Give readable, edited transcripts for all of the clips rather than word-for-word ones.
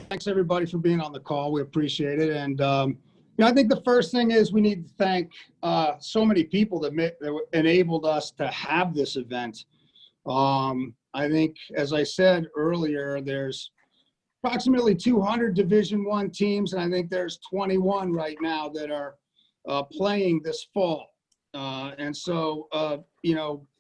Thanks, everybody, for being on the call. We appreciate it. And, I think the first thing is we need to thank so many people that enabled us to have this event. I think, as I said earlier, there's approximately 200 Division I teams, and I think there's 21 right now that are playing this fall. And so,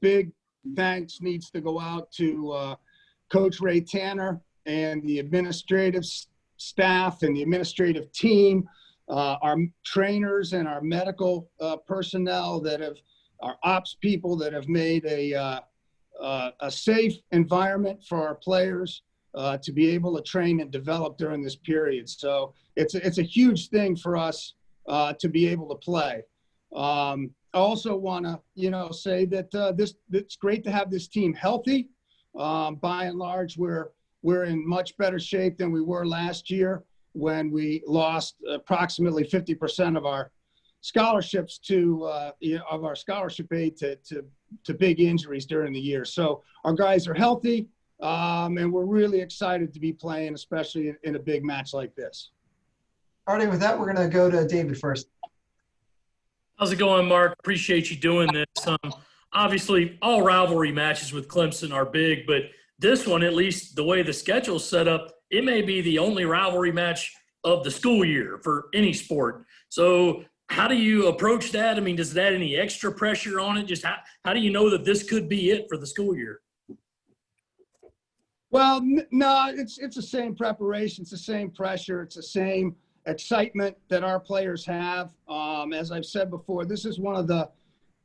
big thanks needs to go out to Coach Ray Tanner and the administrative staff and the administrative team, our trainers and our medical personnel our ops people that have made a safe environment for our players to be able to train and develop during this period. So it's a huge thing for us to be able to play. I also want to, say that it's great to have this team healthy. By and large, we're in much better shape than we were last year when we lost approximately 50% of our scholarships of our scholarship aid to big injuries during the year. So our guys are healthy, and we're really excited to be playing, especially in a big match like this. All right, with that, we're going to go to David first. How's it going, Mark? Appreciate you doing this. Obviously, all rivalry matches with Clemson are big, but this one, at least the way the schedule's set up, it may be the only rivalry match of the school year for any sport. So how do you approach that? I mean, does it add any extra pressure on it? Just how do you know that this could be it for the school year? Well, no, it's the same preparation. It's the same pressure. It's the same excitement that our players have. As I've said before, this is one of the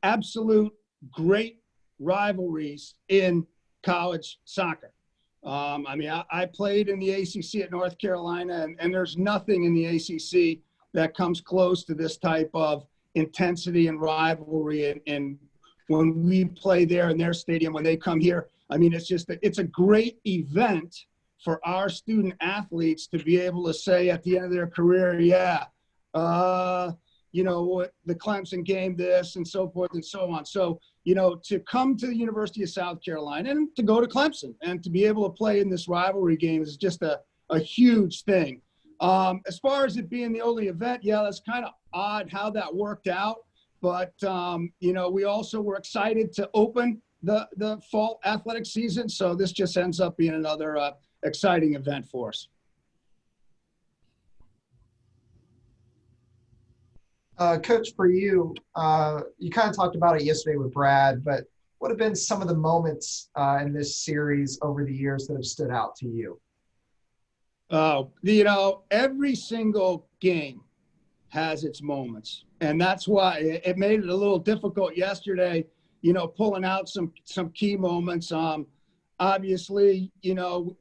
absolute great rivalries in college soccer. I played in the ACC at North Carolina, and there's nothing in the ACC that comes close to this type of intensity and rivalry. And when we play there in their stadium, when they come here, it's a great event for our student athletes to be able to say at the end of their career, the Clemson game, this and so forth and so on. So, to come to the University of South Carolina and to go to Clemson and to be able to play in this rivalry game is just a huge thing. As far as it being the only event, that's kind of odd how that worked out. But, we also were excited to open the fall athletic season. So this just ends up being another exciting event for us. Coach, for you, you kind of talked about it yesterday with Brad, but what have been some of the moments in this series over the years that have stood out to you? Every single game has its moments. And that's why it made it a little difficult yesterday, pulling out some key moments. Obviously,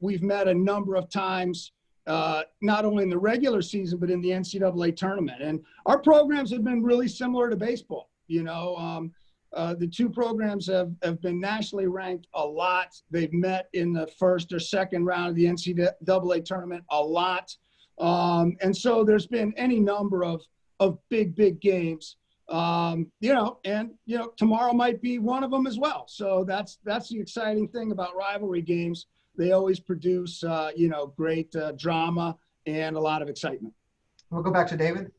we've met a number of times, not only in the regular season, but in the NCAA tournament. And our programs have been really similar to baseball. The two programs have been nationally ranked a lot. They've met in the first or second round of the NCAA tournament a lot. And so there's been any number of big games, tomorrow might be one of them as well. So that's the exciting thing about rivalry games. They always produce, great drama and a lot of excitement. We'll go back to David.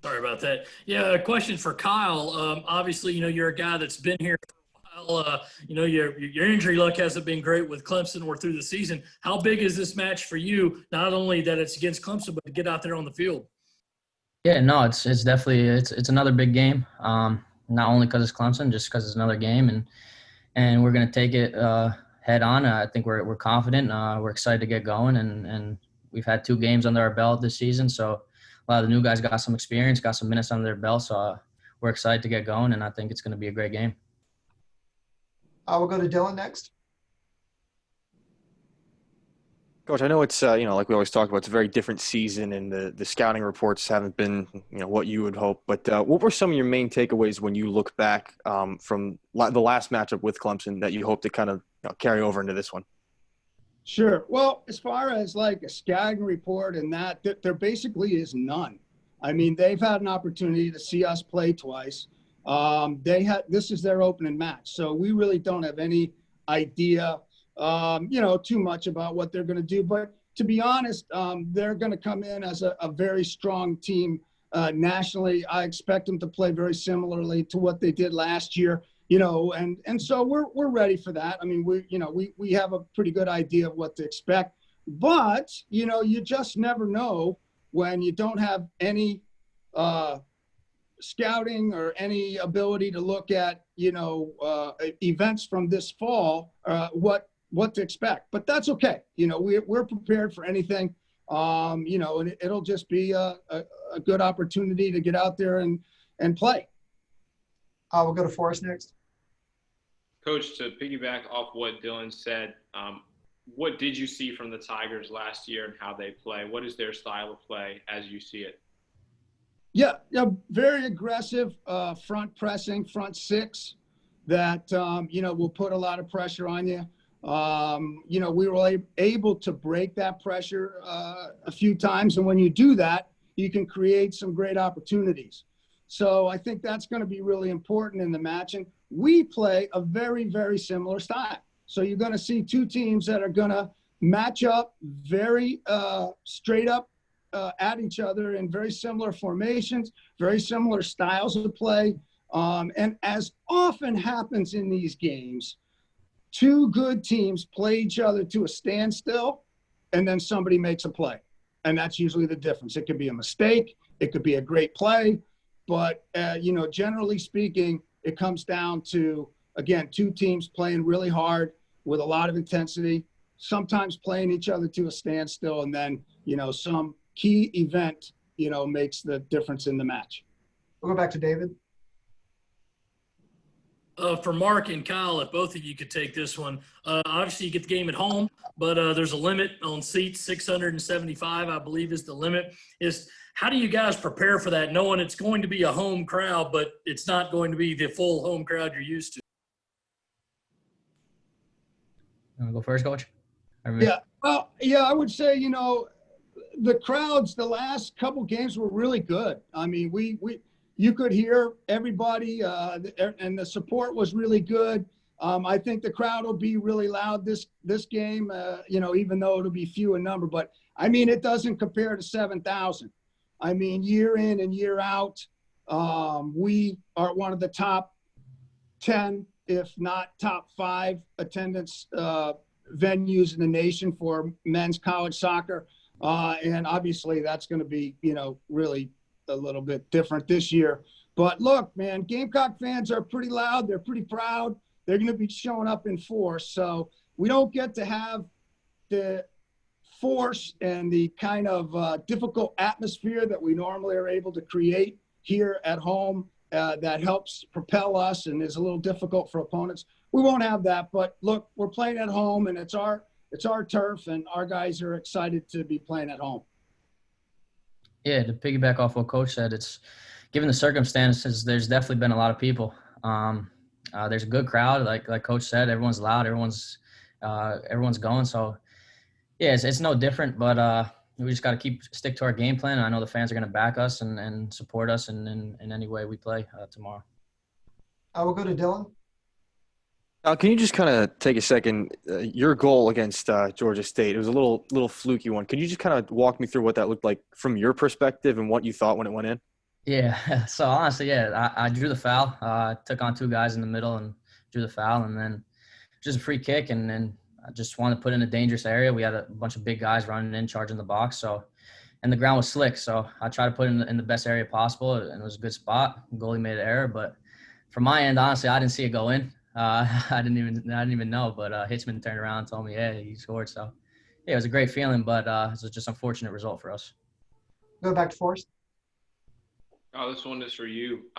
Sorry about that. Yeah, a question for Kyle. Obviously, you're a guy that's been here for a while. Your injury luck hasn't been great with Clemson or through the season. How big is this match for you? Not only that it's against Clemson, but to get out there on the field. Yeah, no, it's definitely it's another big game. Not only because it's Clemson, just because it's another game, and we're gonna take it head on. I think we're confident. We're excited to get going, and we've had 2 games under our belt this season, so a lot of the new guys got some experience, got some minutes under their belt. So we're excited to get going, and I think it's going to be a great game. We'll go to Dylan next. Coach, I know it's, like we always talk about, it's a very different season, and the scouting reports haven't been, what you would hope. But what were some of your main takeaways when you look back from the last matchup with Clemson that you hope to kind of carry over into this one? Sure. Well, as far as like a scouting report and that, there basically is none. I mean, they've had an opportunity to see us play twice. This is their opening match, so we really don't have any idea too much about what they're going to do. But to be honest, they're going to come in as a very strong team nationally. I expect them to play very similarly to what they did last year. And so we're ready for that. I mean, we have a pretty good idea of what to expect, but you just never know when you don't have any scouting or any ability to look at events from this fall, what to expect. But that's okay. We're prepared for anything. And it'll just be a good opportunity to get out there and play. We'll go to Forrest next. Coach, to piggyback off what Dylan said, what did you see from the Tigers last year and how they play? What is their style of play as you see it? Yeah, very aggressive, front pressing, front six that, will put a lot of pressure on you. We were able to break that pressure a few times. And when you do that, you can create some great opportunities. So I think that's going to be really important in the match. And we play a very, very similar style. So you're going to see two teams that are going to match up very straight up at each other in very similar formations, very similar styles of play. And as often happens in these games, two good teams play each other to a standstill, and then somebody makes a play. And that's usually the difference. It could be a mistake. It could be a great play. But, generally speaking, it comes down to, again, two teams playing really hard with a lot of intensity, sometimes playing each other to a standstill, and then, some key event, makes the difference in the match. We'll go back to David. For Mark and Kyle, if both of you could take this one. Obviously, you get the game at home, but there's a limit on seats. 675, I believe, is the limit. How do you guys prepare for that, knowing it's going to be a home crowd, but it's not going to be the full home crowd you're used to? You want to go first, Coach? Yeah. Well, I would say, the crowds, the last couple games were really good. I mean, you could hear everybody, and the support was really good. I think the crowd will be really loud this game, even though it'll be few in number. But, I mean, it doesn't compare to 7,000. I mean, year in and year out, we are one of the top 10, if not top 5 attendance venues in the nation for men's college soccer. And obviously that's going to be, really a little bit different this year. But look, man, Gamecock fans are pretty loud. They're pretty proud. They're going to be showing up in force. So we don't get to have the force and the kind of difficult atmosphere that we normally are able to create here at home that helps propel us and is a little difficult for opponents. We won't have that. But look, we're playing at home, and it's our turf, and our guys are excited to be playing at home. Yeah, to piggyback off what Coach said, it's given the circumstances, there's definitely been a lot of people. There's a good crowd, like Coach said. Everyone's loud. Everyone's going. So, yeah, it's no different. But we just got to stick to our game plan. I know the fans are going to back us and support us in any way we play tomorrow. We'll go to Dylan. Can you just kind of take a second? Your goal against Georgia State, it was a little fluky one. Could you just kind of walk me through what that looked like from your perspective and what you thought when it went in? Yeah. So honestly, I drew the foul. Took on two guys in the middle and drew the foul, and then just a free kick, and then I just wanted to put in a dangerous area. We had a bunch of big guys running in, charging the box. So, and the ground was slick, so I tried to put it in the best area possible, and it was a good spot. The goalie made an error, but from my end, honestly, I didn't see it go in. I didn't even know, but Hitchman turned around and told me, "Hey, he scored." So, yeah, it was a great feeling, but it was just an unfortunate result for us. Go back to Forrest. Oh, this one is for you.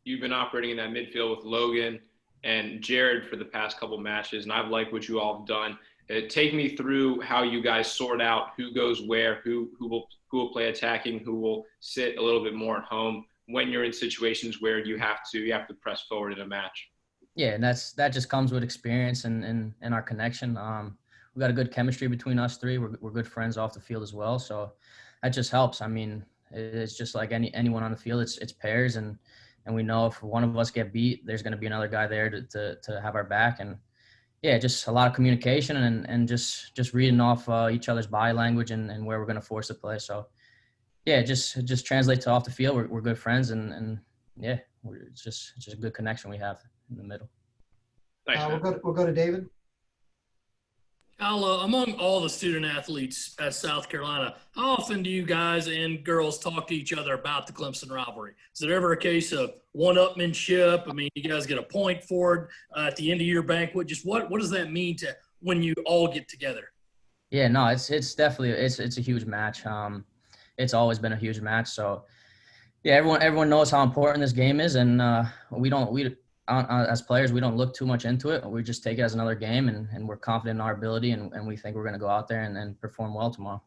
You've been operating in that midfield with Logan and Jared for the past couple matches, and I've liked what you all have done. Take me through how you guys sort out who goes where, who will play attacking, who will sit a little bit more at home when you're in situations where you have to press forward in a match. Yeah, and that just comes with experience and our connection. We got a good chemistry between us three. We're good friends off the field as well, so that just helps. I mean, it's just like anyone on the field. It's pairs, and we know if one of us get beat, there's going to be another guy there to have our back. And yeah, just a lot of communication and just reading off each other's body language and where we're going to force the play. So yeah, just translate to off the field. We're good friends and yeah, it's just a good connection we have in the middle. Thanks, man. We'll go to David. Kyle, among all the student athletes at South Carolina, how often do you guys and girls talk to each other about the Clemson rivalry? Is there ever a case of one-upmanship? I mean, you guys get a point for it at the end of your banquet. Just what does that mean to when you all get together? Yeah, no, it's definitely it's a huge match. It's always been a huge match. So yeah, everyone knows how important this game is, and as players, we don't look too much into it. We just take it as another game, and we're confident in our ability, and we think we're going to go out there and perform well tomorrow.